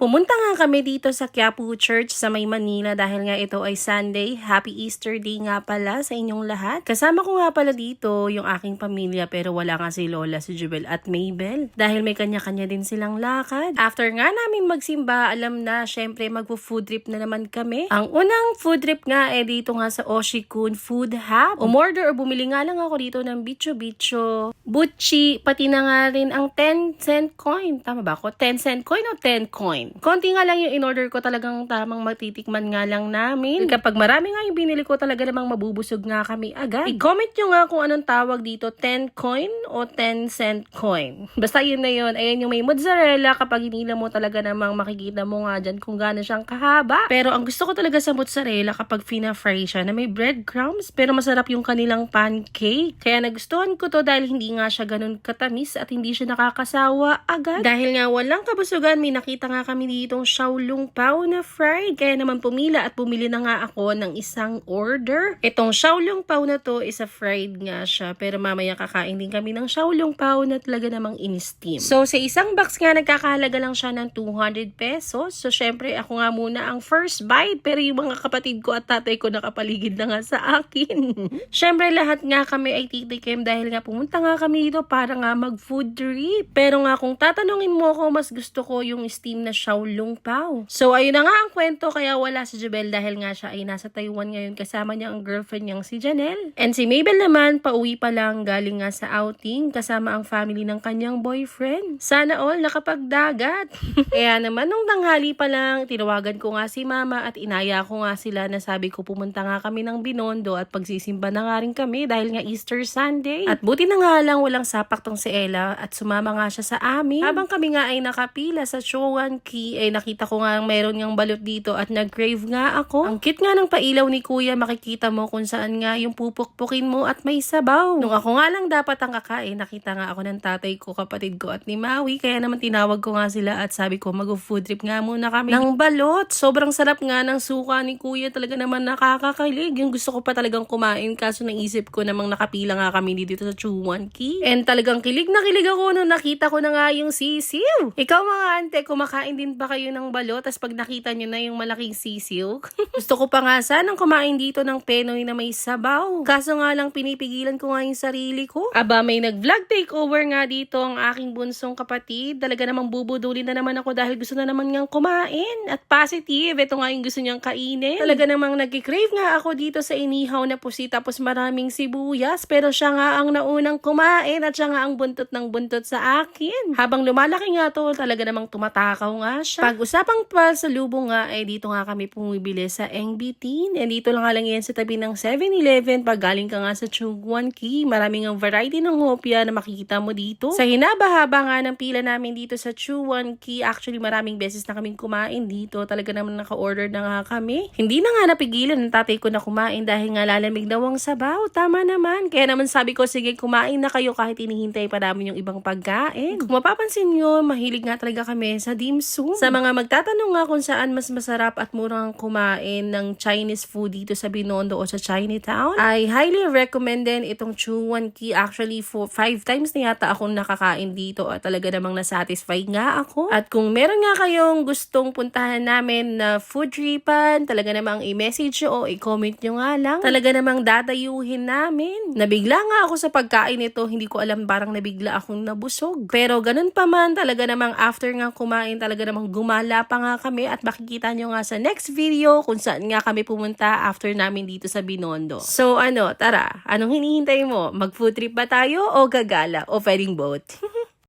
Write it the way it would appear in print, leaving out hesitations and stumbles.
Pumunta nga kami dito sa Quiapo Church sa May Manila dahil nga ito ay Sunday. Happy Easter Day nga pala sa inyong lahat. Kasama ko nga pala dito yung aking pamilya pero wala nga si Lola, si Jubel at Mabel dahil may kanya-kanya din silang lakad. After nga namin magsimba, alam na syempre magpo-food trip na naman kami. Ang unang food trip nga dito nga sa Oshikun Food Hub. Umorder o bumili nga lang ako dito ng bicho-bicho, butchi, pati na nga rin ang 10-cent coin. Tama ba ako? 10-cent coin o 10 coin? Konti nga lang yung in-order ko, talagang tamang matitikman nga lang namin. Kapag marami nga yung binili ko, talaga namang mabubusog nga kami agad. I-comment nyo nga kung anong tawag dito, 10 coin o 10 cent coin. Basta yun na yun. Ayan yung may mozzarella, kapag hinila mo talaga namang makikita mo nga dyan kung gaano siyang kahaba. Pero ang gusto ko talaga sa mozzarella kapag fina-fry siya na may breadcrumbs, pero masarap yung kanilang pancake. Kaya nagustuhan ko to dahil hindi nga siya ganun katamis at hindi siya nakakasawa agad. Dahil nga walang kabusugan, may nakita nga kami ditong Xiaolong Pao na fried. Kaya naman pumila at bumili na nga ako ng isang order. Itong Xiaolong Pao na to is a fried nga siya. Pero mamaya kakain din kami ng Xiaolong Pao na talaga namang in-steam. So sa isang box nga nagkakahalaga lang siya ng 200 pesos. So syempre ako nga muna ang first bite. Pero yung mga kapatid ko at tatay ko nakapaligid na nga sa akin. Syempre lahat nga kami ay titikim dahil nga pumunta nga kami dito para nga mag-food trip. Pero nga kung tatanungin mo ako, mas gusto ko yung steam na Xiaolong Pao. So ayun na nga ang kwento, kaya wala si Jubel dahil nga siya ay nasa Taiwan ngayon, kasama niya ang girlfriend niyang si Janelle. And si Mabel naman pauwi pa lang galing nga sa outing kasama ang family ng kanyang boyfriend. Sana all nakapagdagat. Kaya naman nung tanghali pa lang, tinawagan ko nga si mama at inaya ko nga sila na sabi ko pumunta nga kami ng Binondo at pagsisimba na nga rin kami dahil nga Easter Sunday. At buti na nga lang walang sapak tong si Ella at sumama nga siya sa amin. Habang kami nga ay nakapila sa Chuan Key, nakita ko nga meron ngang balot dito at nag-crave nga ako. Ang cute nga ng pailaw ni kuya, makikita mo kung saan nga yung pupukpukin mo at may sabaw. Nung ako nga lang dapat ang kakain, nakita nga ako ng tatay ko, kapatid ko at ni Maui, kaya naman tinawag ko nga sila at sabi ko mag-food trip nga muna kami ng balot. Sobrang sarap nga ng suka ni kuya, talaga naman nakakakilig. Yung gusto ko pa talagang kumain, kaso naisip ko namang nakapila nga kami dito sa Chuan Key. And talagang kilig na kilig ako nung nakita ko na nga yung sisiw. Ikaw mga ante, kumakain din ba kayo ng balot? Tas pag nakita nyo na yung malaking sisiw? Gusto ko pa nga sanang kumain dito ng Penoy na may sabaw. Kaso nga lang pinipigilan ko nga yung sarili ko. Aba, may nag-vlog takeover nga dito ang aking bunsong kapatid. Talaga namang bubudulin na naman ako dahil gusto na naman niyang kumain. At positive, ito nga yung gusto niyang kainin. Talaga namang nag-crave nga ako dito sa inihaw na pusi tapos maraming sibuyas. Pero siya nga ang naunang kumain at siya nga ang buntot ng buntot sa akin. Habang lumalaki nga to, talaga namang tumatakaw nga siya. Pag-usapang pa sa lubo nga, dito nga kami pumibili sa Engbitin. And dito lang nga lang yan sa tabi ng 7-Eleven. Pag galing ka nga sa Chuan Key, maraming ang variety ng hopya na makikita mo dito. Sa hinaba-haba nga ng pila namin dito sa Chuan Key, actually maraming beses na kaming kumain dito. Talaga naman naka-order na nga kami. Hindi na nga napigilan ng tatay ko na kumain dahil nga lalamig daw ang sabaw. Tama naman. Kaya naman sabi ko, sige kumain na kayo kahit inihintay pa namin yung ibang pagkain. Kung mapapansin nyo, mahilig nga talaga kami sa dim sum. Sa mga magtatanong nga kung saan mas masarap at murang kumain ng Chinese food dito sa Binondo o sa Chinatown, I highly recommend din itong Chuan Key. Actually, 5 times na yata akong nakakain dito at talaga namang nasatisfy nga ako. At kung meron nga kayong gustong puntahan namin na food tripan, talaga namang i-message nyo o i-comment nyo nga lang. Talaga namang dadayuhin namin. Nabigla nga ako sa pagkain nito. Hindi ko alam, parang nabigla akong nabusog. Pero ganun pa man, talaga namang after nga kumain, talaga namang gumala pa nga kami at makikita nyo nga sa next video kung saan nga kami pumunta after namin dito sa Binondo. So tara, anong hinihintay mo? Mag-food trip ba tayo o gagala o pwedeng both?